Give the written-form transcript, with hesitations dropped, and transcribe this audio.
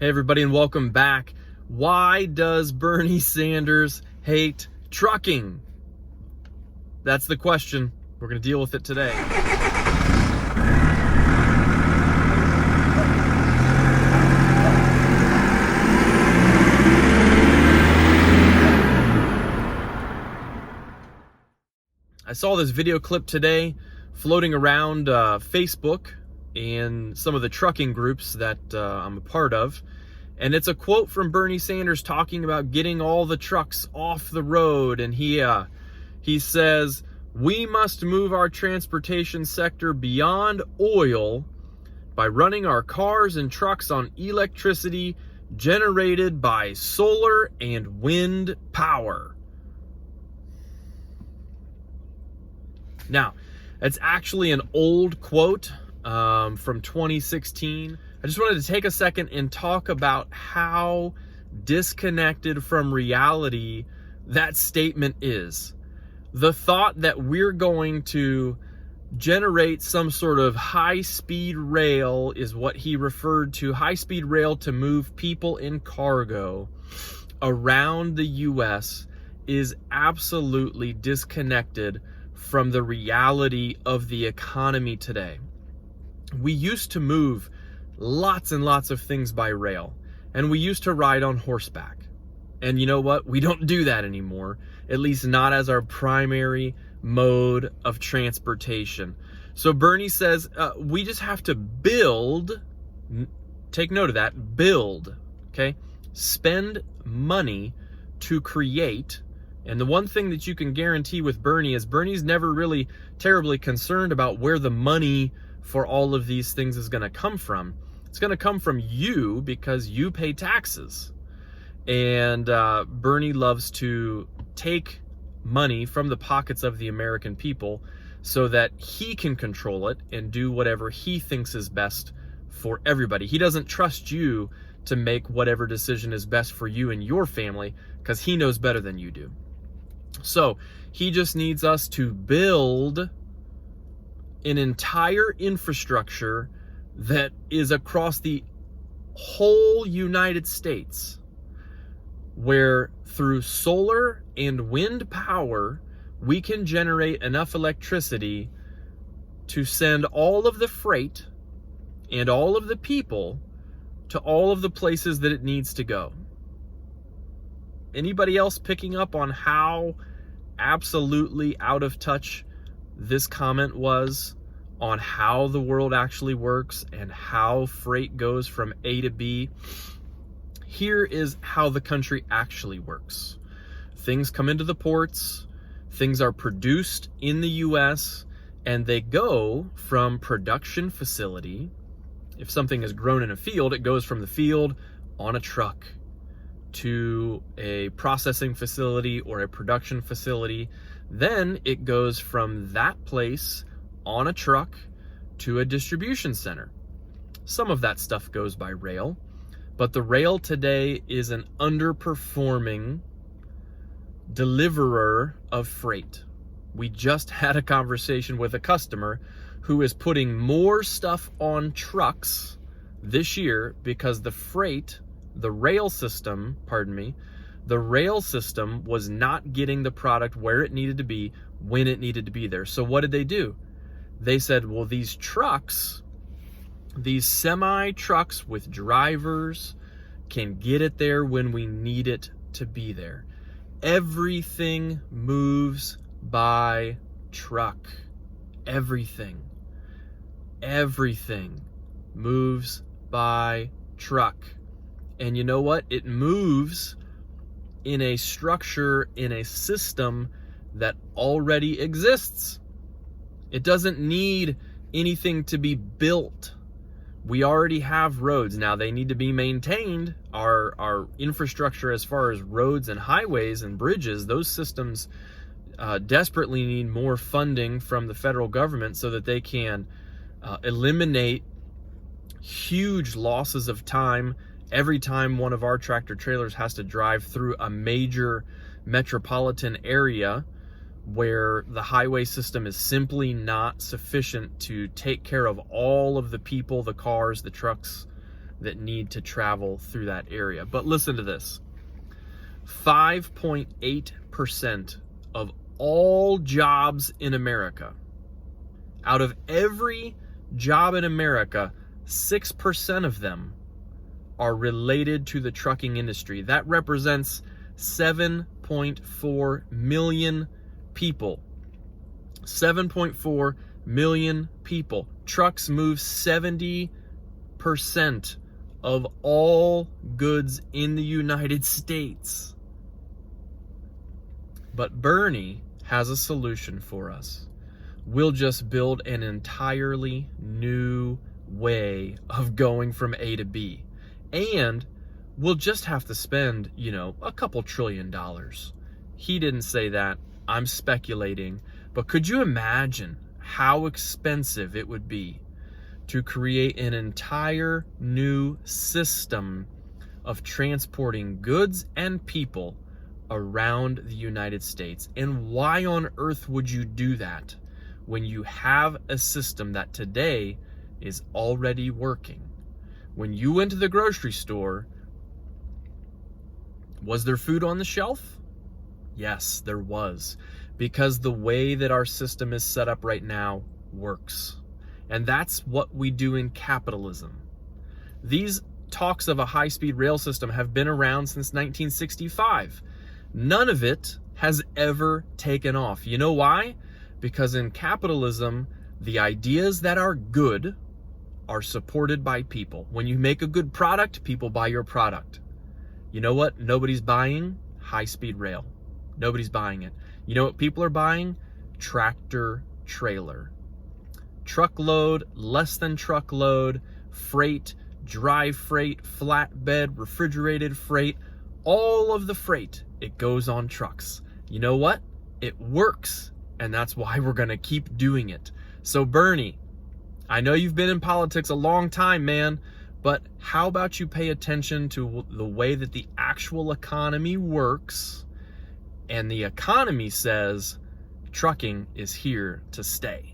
Hey everybody, and welcome back. Why does Bernie Sanders hate trucking? That's the question. We're going to deal with it today. I saw this video clip today floating around Facebook and some of the trucking groups that I'm a part of. And it's a quote from Bernie Sanders talking about getting all the trucks off the road. And he says, we must move our transportation sector beyond oil by running our cars and trucks on electricity generated by solar and wind power. Now, it's actually an old quote from 2016. I just wanted to take a second and talk about how disconnected from reality that statement is. The thought that we're going to generate some sort of high-speed rail is what he referred to, high-speed rail to move people and cargo around the U.S. is absolutely disconnected from the reality of the economy today. We used to move lots and lots of things by rail, and we used to ride on horseback. And you know what? We don't do that anymore, at least not as our primary mode of transportation. So Bernie says we just have to build, take note of that, build, okay? Spend money to create. And the one thing that you can guarantee with Bernie is Bernie's never really terribly concerned about where the money for all of these things is going to come from. It's going to come from you because you pay taxes. And Bernie loves to take money from the pockets of the American people so that he can control it and do whatever he thinks is best for everybody. He doesn't trust you to make whatever decision is best for you and your family because he knows better than you do. So he just needs us to build an entire infrastructure that is across the whole United States, where through solar and wind power, we can generate enough electricity to send all of the freight and all of the people to all of the places that it needs to go. Anybody else picking up on how absolutely out of touch this comment was on how the world actually works and how freight goes from A to B? Here is how the country actually works. Things come into the ports, things are produced in the US, and they go from production facility. If something is grown in a field, it goes from the field on a truck to a processing facility or a production facility. Then it goes from that place on a truck to a distribution center. Some of that stuff goes by rail, but the rail today is an underperforming deliverer of freight. We just had a conversation with a customer who is putting more stuff on trucks this year because the rail system was not getting the product where it needed to be when it needed to be there. So what did they do? They said, well, these trucks, these semi-trucks with drivers can get it there when we need it to be there. Everything moves by truck. Everything moves by truck. And you know what? It moves in a structure, in a system that already exists. It doesn't need anything to be built. We already have roads. Now they need to be maintained. Our infrastructure as far as roads and highways and bridges, those systems desperately need more funding from the federal government so that they can eliminate huge losses of time every time one of our tractor trailers has to drive through a major metropolitan area where the highway system is simply not sufficient to take care of all of the people, the cars, the trucks that need to travel through that area. But listen to this. 5.8% of all jobs in America, out of every job in America, 6% of them are related to the trucking industry. That represents 7.4 million people. 7.4 million people. Trucks move 70% of all goods in the United States. But Bernie has a solution for us. We'll just build an entirely new way of going from A to B. And we'll just have to spend, a couple $1 trillion. He didn't say that. I'm speculating. But could you imagine how expensive it would be to create an entire new system of transporting goods and people around the United States? And why on earth would you do that when you have a system that today is already working? When you went to the grocery store, was there food on the shelf? Yes, there was. Because the way that our system is set up right now works. And that's what we do in capitalism. These talks of a high-speed rail system have been around since 1965. None of it has ever taken off. You know why? Because in capitalism, the ideas that are good are supported by people. When you make a good product, people buy your product. You know what nobody's buying? High-speed rail. Nobody's buying it. You know what people are buying? Tractor trailer. Truckload, less than truckload, freight, dry freight, flatbed, refrigerated freight, all of the freight, it goes on trucks. You know what? It works, and that's why we're going to keep doing it. So Bernie, I know you've been in politics a long time, man, but how about you pay attention to the way that the actual economy works? And the economy says trucking is here to stay.